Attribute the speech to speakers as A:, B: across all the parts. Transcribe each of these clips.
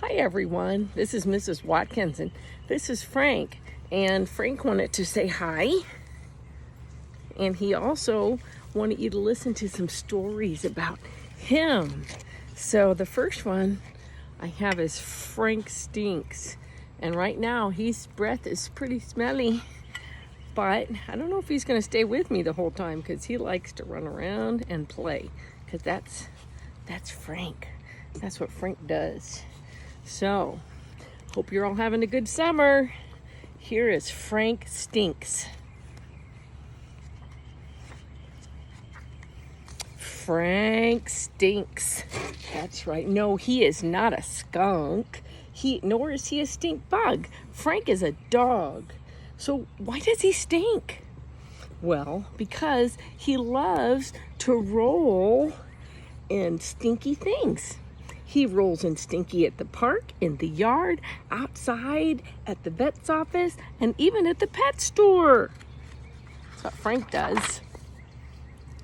A: Hi everyone, this is Mrs. Watkins and this is Frank. And Frank wanted to say hi. And he also wanted you to listen to some stories about him. So the first one I have is Frank Stinks. And right now his breath is pretty smelly. But I don't know if he's going to stay with me the whole time because he likes to run around and play. Because that's Frank. That's what Frank does. So, hope you're all having a good summer. Here is Frank Stinks. Frank stinks. That's right. No, he is not a skunk. Nor is he a stink bug. Frank is a dog. So why does he stink? Well, because he loves to roll in stinky things. He rolls in stinky at the park, in the yard, outside, at the vet's office, and even at the pet store. That's what Frank does.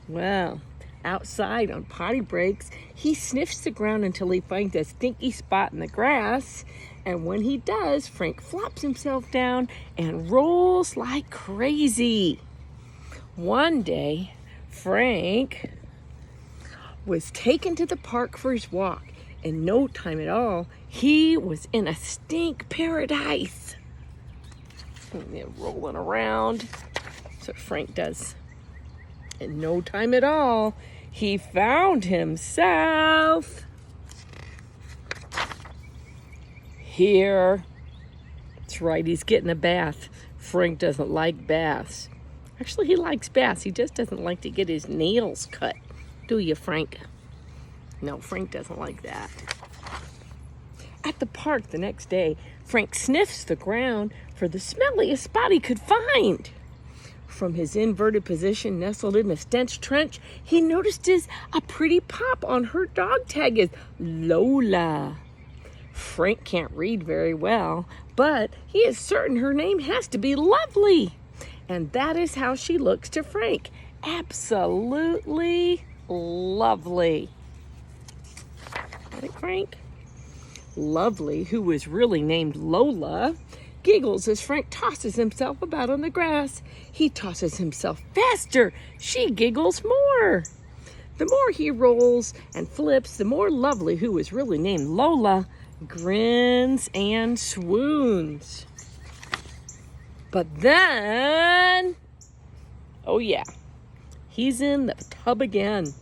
A: Well, outside on potty breaks, he sniffs the ground until he finds a stinky spot in the grass. And when he does, Frank flops himself down and rolls like crazy. One day, Frank was taken to the park for his walk. In no time at all, he was in a stink paradise. Rolling around. That's what Frank does. In no time at all, he found himself here. That's right, he's getting a bath. Frank doesn't like baths. Actually, he likes baths. He just doesn't like to get his nails cut. Do you, Frank? No, Frank doesn't like that. At the park the next day, Frank sniffs the ground for the smelliest spot he could find. From his inverted position nestled in a stench trench, he noticed a pretty pup on her dog tag is Lola. Frank can't read very well, but he is certain her name has to be Lovely. And that is how she looks to Frank. Absolutely lovely. Right, Frank? Lovely, who was really named Lola, giggles as Frank tosses himself about on the grass. He tosses himself faster. She giggles more. The more he rolls and flips, the more Lovely, who was really named Lola, grins and swoons. But then, oh yeah, he's in the tub again.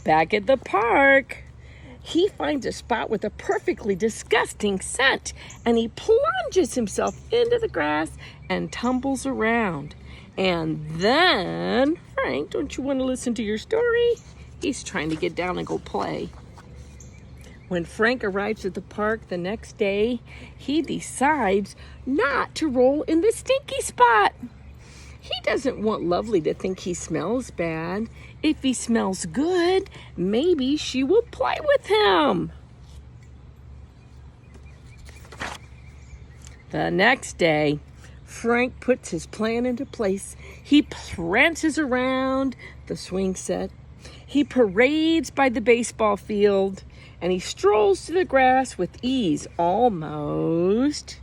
A: Back at the park, he finds a spot with a perfectly disgusting scent, and he plunges himself into the grass and tumbles around. And then, Frank, don't you want to listen to your story? He's trying to get down and go play. When Frank arrives at the park the next day, he decides not to roll in the stinky spot. He doesn't want Lovely to think he smells bad. If he smells good, maybe she will play with him. The next day, Frank puts his plan into place. He prances around the swing set. He parades by the baseball field, and he strolls to the grass with ease, almost.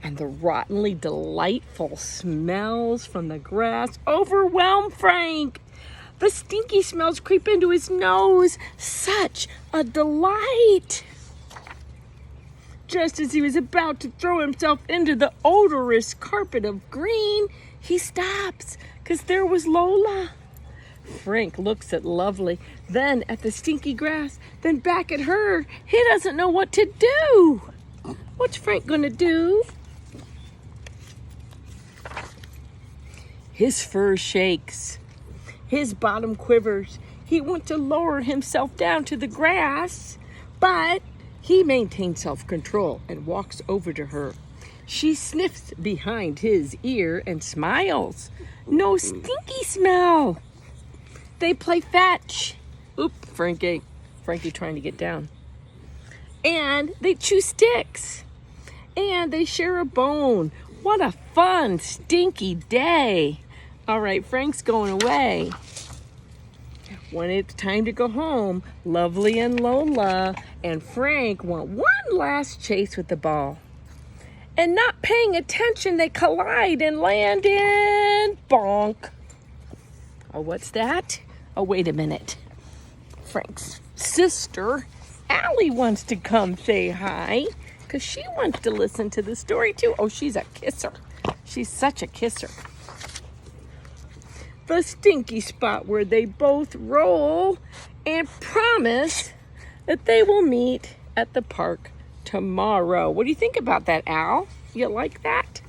A: And the rottenly delightful smells from the grass overwhelm Frank. The stinky smells creep into his nose. Such a delight. Just as he was about to throw himself into the odorous carpet of green, he stops, because there was Lola. Frank looks at Lovely, then at the stinky grass, then back at her. He doesn't know what to do. What's Frank gonna do? His fur shakes. His bottom quivers. He wants to lower himself down to the grass, but he maintains self-control and walks over to her. She sniffs behind his ear and smiles. No stinky smell. They play fetch. Oop, Frankie trying to get down. And they chew sticks. And they share a bone. What a fun, stinky day. All right, Frank's going away. when it's time to go home, Lovely and Lola and Frank want one last chase with the ball. And not paying attention, they collide and land in bonk. Oh, what's that? Oh, wait a minute. Frank's sister, Allie, wants to come say hi because she wants to listen to the story too. Oh, she's a kisser. She's such a kisser. The stinky spot where they both roll and promise that they will meet at the park tomorrow. What do you think about that, Al? You like that?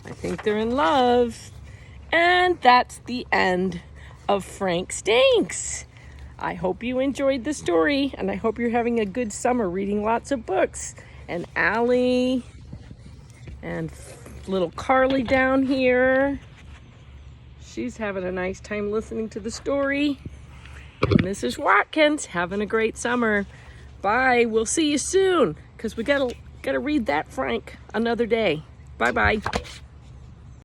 A: I think they're in love. And that's the end of Frank Stinks. I hope you enjoyed the story, and I hope you're having a good summer reading lots of books. And Allie and little Carly down here, she's having a nice time listening to the story. And Mrs. Watkins having a great summer. Bye. We'll see you soon, because we gotta read that Frank another day. Bye-bye.